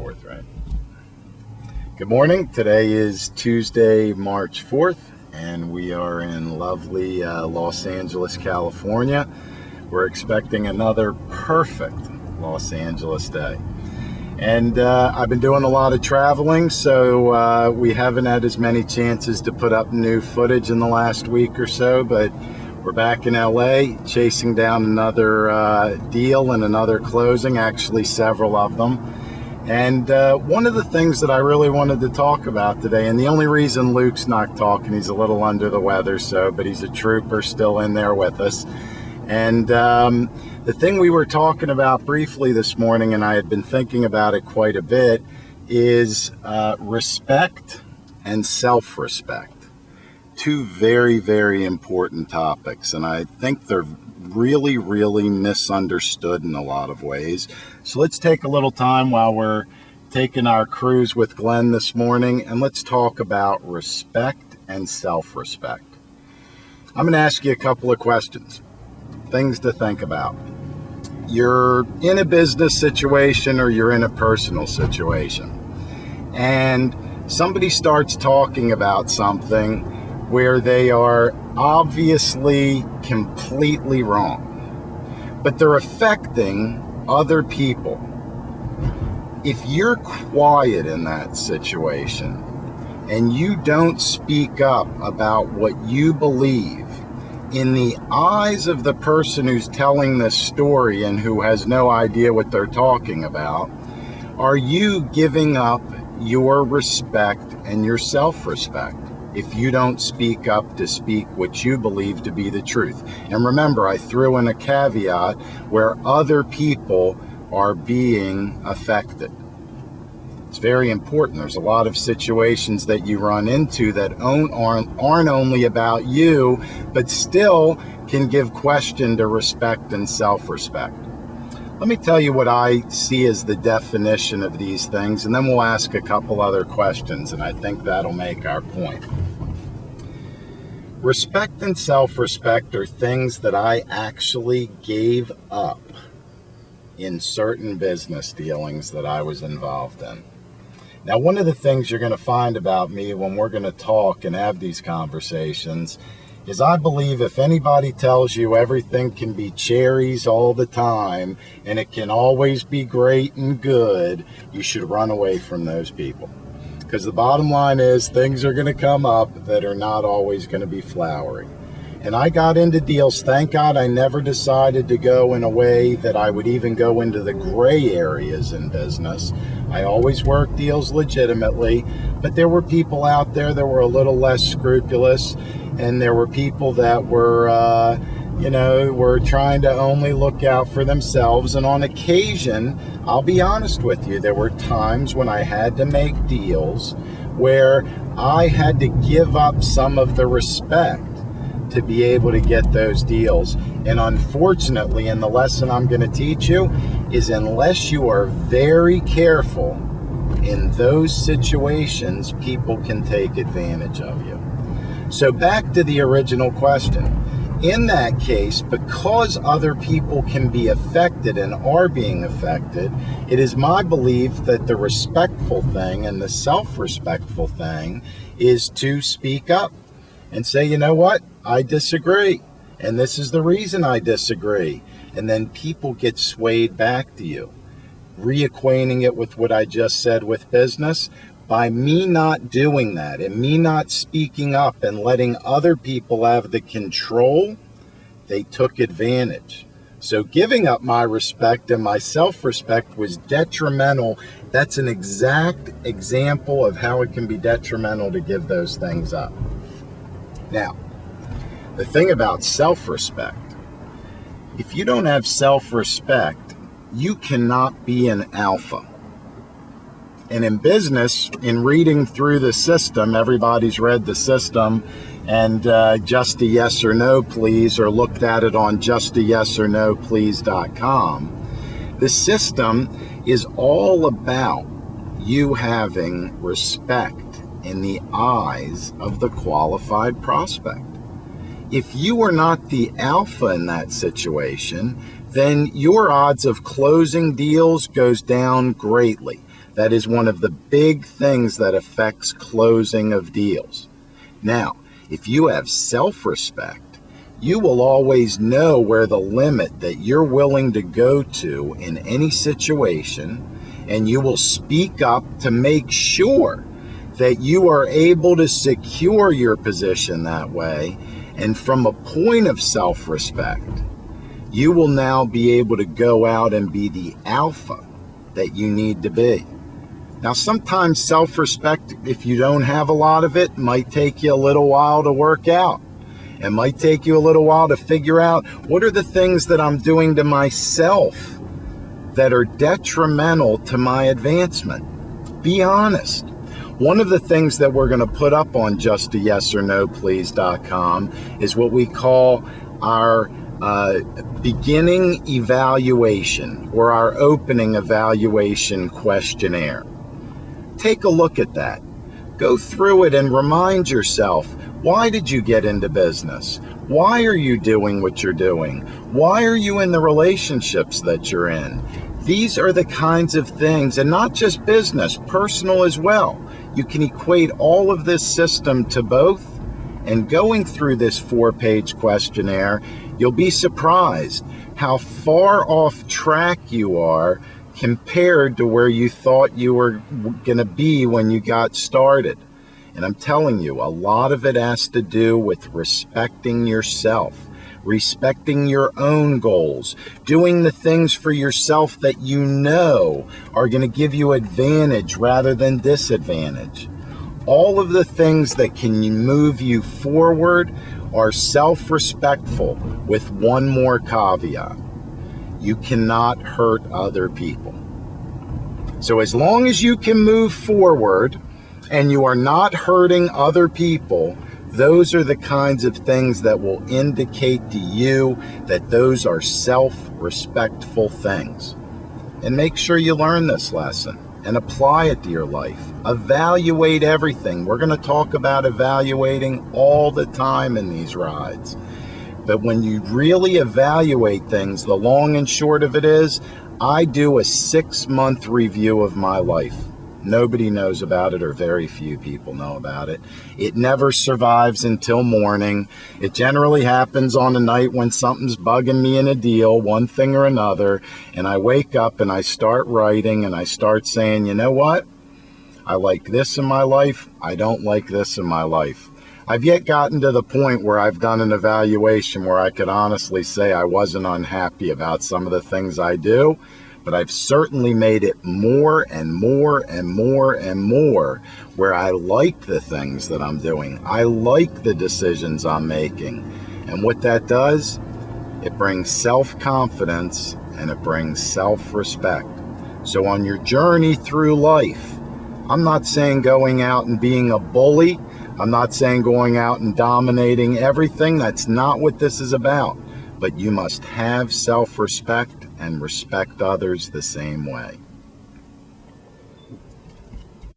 4th, right? Good morning. Today is Tuesday, March 4th, and we are in lovely Los Angeles, California. We're expecting another perfect Los Angeles day. And I've been doing a lot of traveling, so we haven't had as many chances to put up new footage in the last week or so, but we're back in LA chasing down another deal and another closing, actually several of them. And one of the things that I really wanted to talk about today, and the only reason Luke's not talking, he's a little under the weather, but he's a trooper still in there with us. And the thing we were talking about briefly this morning, and I had been thinking about it quite a bit, is respect and self-respect. Two very, very important topics, and I think they're really, really misunderstood in a lot of ways. So let's take a little time while we're taking our cruise with Glenn this morning, and let's talk about respect and self-respect. I'm going to ask you a couple of questions, things to think about. You're in a business situation or you're in a personal situation, and somebody starts talking about something where they are obviously completely wrong, but they're affecting other people. If you're quiet in that situation and you don't speak up about what you believe, in the eyes of the person who's telling this story and who has no idea what they're talking about, are you giving up your respect and your self-respect if you don't speak up to speak what you believe to be the truth? And remember, I threw in a caveat where other people are being affected. It's very important. There's a lot of situations that you run into that aren't only about you, but still can give question to respect and self-respect. Let me tell you what I see as the definition of these things, and then we'll ask a couple other questions, and I think that'll make our point. Respect and self-respect are things that I actually gave up in certain business dealings that I was involved in. Now, one of the things you're going to find about me when we're going to talk and have these conversations is I believe if anybody tells you everything can be cherries all the time and it can always be great and good, you should run away from those people. Because the bottom line is things are going to come up that are not always going to be flowery. And I got into deals, thank God I never decided to go in a way that I would even go into the gray areas in business. I always worked deals legitimately, but there were people out there that were a little less scrupulous, and there were people that were, were trying to only look out for themselves. And on occasion, I'll be honest with you, there were times when I had to make deals where I had to give up some of the respect to be able to get those deals. And unfortunately, and the lesson I'm going to teach you is unless you are very careful in those situations, people can take advantage of you. So back to the original question. In that case, because other people can be affected and are being affected, it is my belief that the respectful thing and the self-respectful thing is to speak up and say, you know what, I disagree, and this is the reason I disagree. And then people get swayed back to you. Reacquainting it with what I just said with business, by me not doing that and me not speaking up and letting other people have the control, they took advantage. So giving up my respect and my self-respect was detrimental. That's an exact example of how it can be detrimental to give those things up. Now, the thing about self-respect, if you don't have self-respect, you cannot be an alpha. And in business, in reading through the system, everybody's read the system and just a yes or no please, or looked at it on justayesornoplease.com. The system is all about you having respect in the eyes of the qualified prospect. If you are not the alpha in that situation, then your odds of closing deals goes down greatly. That is one of the big things that affects closing of deals. Now, if you have self-respect, you will always know where the limit that you're willing to go to in any situation, and you will speak up to make sure that you are able to secure your position that way. And from a point of self-respect, you will now be able to go out and be the alpha that you need to be. Now, sometimes self-respect, if you don't have a lot of it, might take you a little while to work out. It might take you a little while to figure out what are the things that I'm doing to myself that are detrimental to my advancement. Be honest. One of the things that we're going to put up on justayesornoplease.com is what we call our beginning evaluation, or our opening evaluation questionnaire. Take a look at that. Go through it and remind yourself, why did you get into business? Why are you doing what you're doing? Why are you in the relationships that you're in? These are the kinds of things, and not just business, personal as well. You can equate all of this system to both, and going through this 4-page questionnaire, you'll be surprised how far off track you are compared to where you thought you were going to be when you got started. And I'm telling you, a lot of it has to do with respecting yourself, respecting your own goals, doing the things for yourself that you know are going to give you advantage rather than disadvantage. All of the things that can move you forward are self-respectful, with one more caveat. You cannot hurt other people. So as long as you can move forward and you are not hurting other people, those are the kinds of things that will indicate to you that those are self-respectful things. And make sure you learn this lesson and apply it to your life. Evaluate everything. We're going to talk about evaluating all the time in these rides. But when you really evaluate things, the long and short of it is, I do a 6-month review of my life. Nobody knows about it, or very few people know about it. It never survives until morning. It generally happens on a night when something's bugging me in a deal, one thing or another, and I wake up and I start writing and I start saying, you know what? I like this in my life. I don't like this in my life. I've yet gotten to the point where I've done an evaluation where I could honestly say I wasn't unhappy about some of the things I do, but I've certainly made it more and more and more and more where I like the things that I'm doing. I like the decisions I'm making. And what that does, it brings self-confidence and it brings self-respect. So on your journey through life, I'm not saying going out and being a bully. I'm not saying going out and dominating everything. That's not what this is about. But you must have self-respect and respect others the same way.